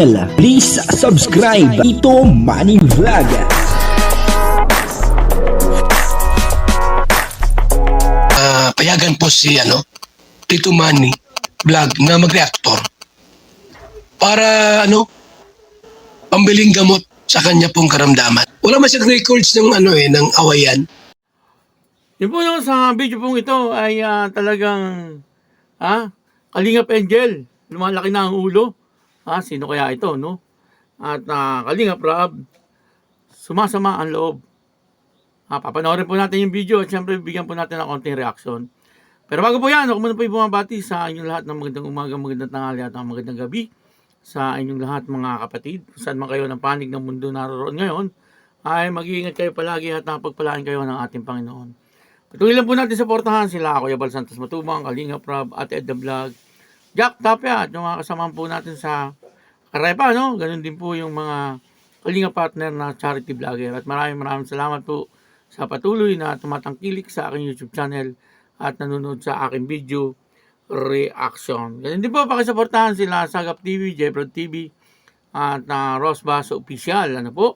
Please subscribe Ito Money Vlog. Payagan po si Tito Manny Vlog na mag-reactor para pambiling gamot sa kanya pong karamdaman. Wala man siyang records ng ng awayan. Yun po no, sa video pong ito ay talagang Kalingap Angel, lumalaki na ang ulo. Sino kaya ito, no? At Kalingap Rob, sumasama ang loob. Papanoorin po natin yung video at syempre bigyan po natin ng konting reaction. Pero bago po yan, ako muna po yung bumabati sa inyong lahat ng magandang umaga, magandang tanghali at magandang gabi sa inyong lahat mga kapatid. Saan man kayo ng panig ng mundo naroon ngayon, ay mag-iingat kayo palagi at napagpalaan kayo ng ating Panginoon. Patuloy lang po natin supportahan sila Kuya Bal Santos Matubang, Kalingap Rob, at Ed the Vlog, Jack Tapia at yung mga kasamahan po natin sa Karepa, no? Ganun din po yung mga Kalingap partner na charity vlogger. At maraming salamat po sa patuloy na tumatangkilik sa aking YouTube channel at nanonood sa aking video reaction. Ganun din po, pakisuportahan sila Sagap TV, Jebrod TV, at Ross Basso Official. Ano po?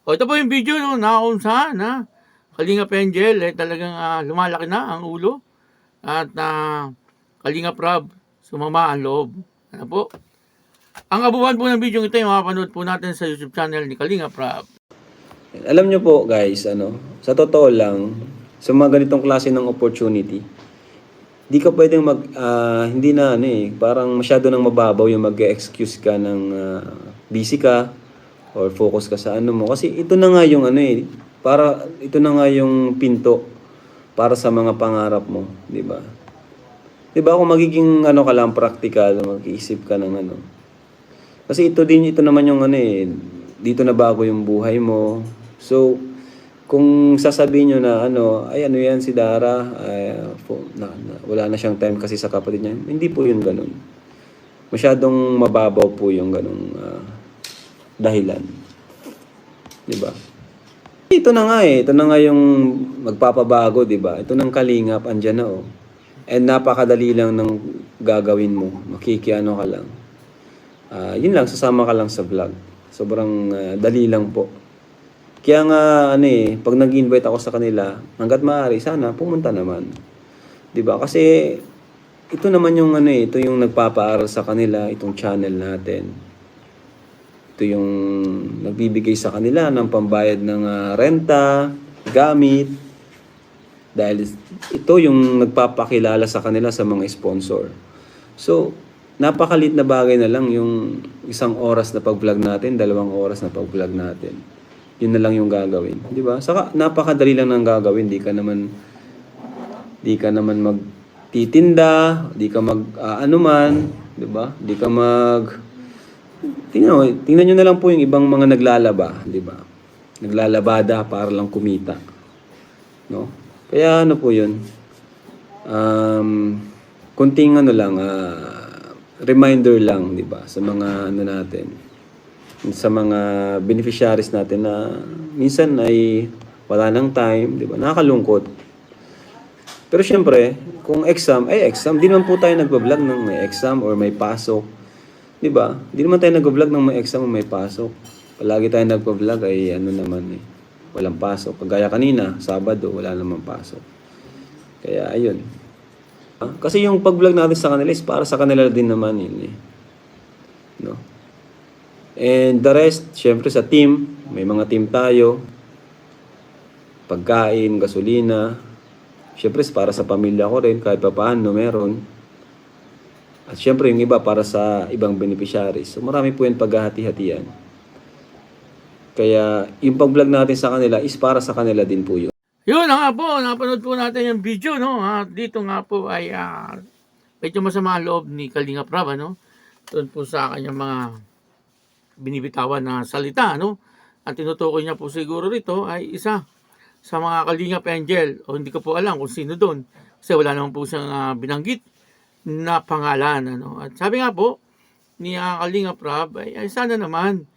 Ito po yung video no, na kung saan Kalingap Angel talagang lumalaki na ang ulo at Kalingap Rob, sumama ang loob. Ano po? Ang abuhan po ng video ito yung mapanood po natin sa YouTube channel ni Kalingap Rob. Alam nyo po guys, sa totoo lang, sa mga ganitong klase ng opportunity, di ka pwedeng hindi na parang masyado nang mababaw yung mag-excuse ka ng busy ka or focus ka sa mo. Kasi ito na nga yung ito na nga yung pinto para sa mga pangarap mo, di ba? Di ba kung magiging ka lang practical, mag-iisip ka ng Kasi ito naman yung dito na bago yung buhay mo. So, kung sasabihin nyo na yan si Dara, wala na siyang time kasi sa kapatid niya. Hindi po yun ganun. Masyadong mababaw po yung ganung dahilan. Diba? Ito na nga ito na nga yung magpapabago, diba? Ito ng Kalingap, andyan na And napakadali lang ng gagawin mo. Makikiano ka lang. Yun lang, sasama ka lang sa vlog. Sobrang dali lang po. Kaya nga, pag nag-invite ako sa kanila, hanggat maaari, sana pumunta naman. 'Di ba? Kasi ito naman yung ito yung nagpapaaral sa kanila, itong channel natin. Ito yung nagbibigay sa kanila ng pambayad ng renta, gamit. Dahil ito yung nagpapakilala sa kanila sa mga sponsor. So, napakalit na bagay na lang yung 1 oras na pag-vlog natin, 2 oras na pag-vlog natin. Yun na lang yung gagawin, di ba? Saka napakadali lang ng gagawin, di ka naman magtitinda, di ka di ba? Di ka tingnan niyo na lang po yung ibang mga naglalaba, di ba? Naglalabada para lang kumita. No? Kaya po yun. Kunting reminder lang, di ba, sa mga natin, sa mga beneficiaries natin na minsan ay wala nang time, di ba? Nakakalungkot. Pero syempre, kung exam, di naman po tayo nagba-vlog ng may exam or may pasok. Di ba? Di naman tayo nagba-vlog ng may exam o may pasok. Palagi tayo nagba-vlog ay walang pasok. Kagaya kanina, Sabado, wala namang pasok. Kaya ayun. Kasi yung pag-vlog natin sa kanila is para sa kanila din naman yun No? And the rest, syempre sa team, may mga team tayo. Pagkain, gasolina. Syempre para sa pamilya ko rin, kahit pa paano meron. At syempre yung iba para sa ibang beneficiaries. So marami po yung paghahati-hatian. Kaya yung pag-vlog natin sa kanila is para sa kanila din po yun. Yun nga po, napanood po natin yung video, no? Dito nga po ay medyo masama ang loob ni Kalingap Rob, no? Doon po sa kanyang mga binibitawan na salita, no? Ang tinutukoy niya po siguro rito ay isa sa mga Kalingap Angel, o hindi ko po alam kung sino doon, kasi wala naman po siyang binanggit na pangalan, At sabi nga po ni Kalingap Rob ay sana naman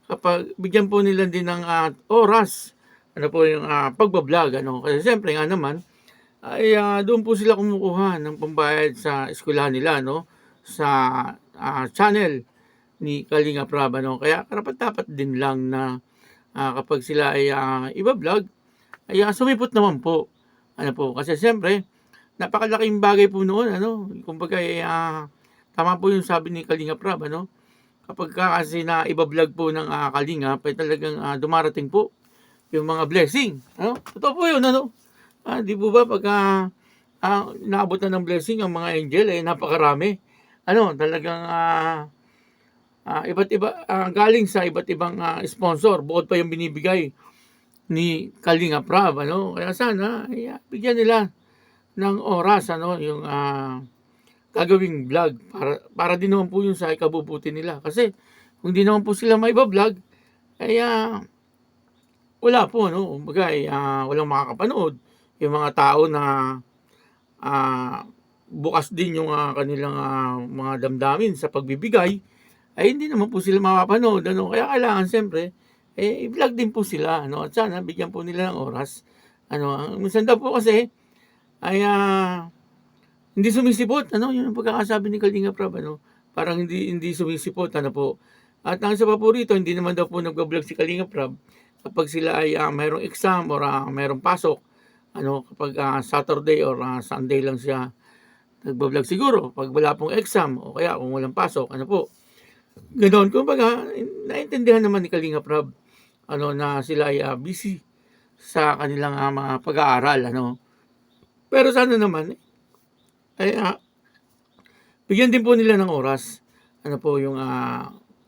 kapag bigyan po nila din ng oras, po yung pagbablog, Kasi siyempre nga naman ay doon po sila kumukuha ng pambayad sa eskwelahan nila, Sa channel ni Kalinga Prab, ano. Kaya karapat-dapat din lang na kapag sila ay iba-vlog, ay sumipot naman po. Ano po, kasi siyempre, napakalaking bagay po noon, ano. Kumbaga, tama po yung sabi ni Kalinga Prab, ano. Kapag kasi na iba-vlog po ng Kalinga, ay talagang dumarating po yung mga blessing. Ano? Totoo po yun, ano. Di po ba pagka naabot na ng blessing ang mga angel, napakarami. Ano, talagang iba't iba, galing sa iba't ibang sponsor, bukod pa yung binibigay ni Kalinga Prab, ano. Kaya sana, bigyan nila ng oras, ano, yung gagawing vlog para din naman po yung sa ikabubuti nila. Kasi kung di naman po sila may vlog, ay wala po, no. Kumbaga, walang makakapanood. Yung mga tao na bukas din yung kanilang mga damdamin sa pagbibigay, ay hindi naman po sila makapanood, ano. Kaya kailangan siyempre i-vlog din po sila, ano. At sana bigyan po nila ng oras, ano. Minsan daw po kasi ay hindi sumisipot, ano. Yun ang pagkakasabi ni Kalinga Prab, ano. Parang hindi sumisipot, ano po. At ang isa pa po rito, hindi naman daw po nagba-vlog si Kalinga Prab kapag sila ay mayroong exam or mayroong pasok, ano, kapag Saturday or Sunday lang siya nagba-vlog siguro pag wala pong exam o kaya kung walang pasok, ano po. Ganoon, kumbaga, naintindihan naman ni Kalinga Prab, ano, na sila ay busy sa kanilang mga pag-aaral, ano. Pero sana naman ay bigyan din po nila ng oras, ano po, yung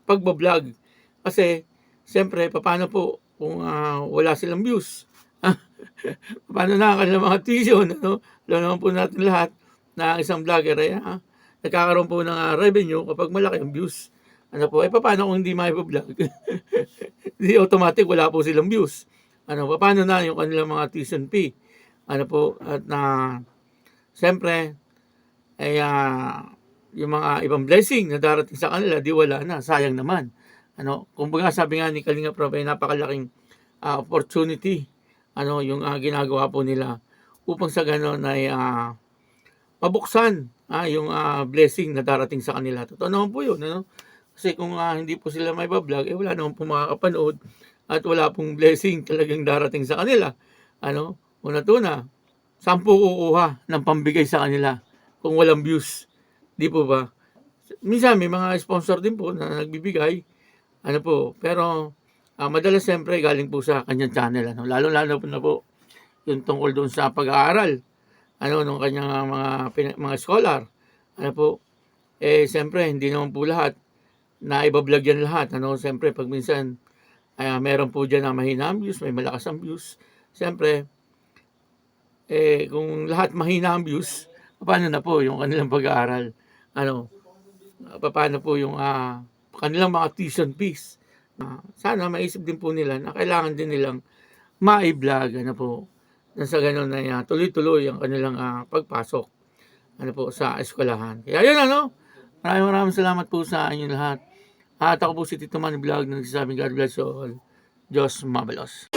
pagba-vlog. Kasi siyempre paano po kung wala silang views? Paano na ang kanilang mga tuition, ano? Alam naman po natin lahat na isang vlogger ay nagkakaroon po ng revenue kapag malaki ang views. Ano po, paano kung hindi maipa-vlog? Hindi automatic wala po silang views. Ano, paano na yung kanilang mga tuition fee? Ano po, at siyempre, ay yung mga ibang blessing na darating sa kanila, di wala na, sayang naman. Ano, kumbaga sabi nga ni Kalinga Prab, ay napakalaking opportunity, ano, yung ginagawa po nila upang sa gano'n ay mabuksan yung blessing na darating sa kanila. Totoo naman po yun, ano? Kasi kung hindi po sila may vlog, wala naman po makakapanood at wala pong blessing talagang darating sa kanila. Ano? Una-tuna, saan po kukuha ng pambigay sa kanila kung walang views? Di po ba? Minsan may mga sponsor din po na nagbibigay, ano po, pero madalas siyempre galing po sa kanyang channel, ano. Lalo-lalo po na po yung tungkol doon sa pag-aaral, ano, ng kanyang mga scholar, ano po. Siyempre hindi naman po lahat na iba-vlog yan lahat, ano. Siyempre pag minsan meron po dyan na mahina ang views, may malakas ang views. Siyempre, kung lahat mahina ang views, paano na po yung kanilang pag-aaral? Ano, paano po yung kanilang mga tuition fees? Sana maisip din po nila na kailangan din nilang ma-vlog, ano po, na sa ganun na tuloy-tuloy ang kanilang pagpasok, ano po, sa eskwelahan. Kaya yun, ano, maraming salamat po sa inyo lahat. At ako po si Tito Manny Vlog na nagsasabing God bless you all. Diyos mabalos.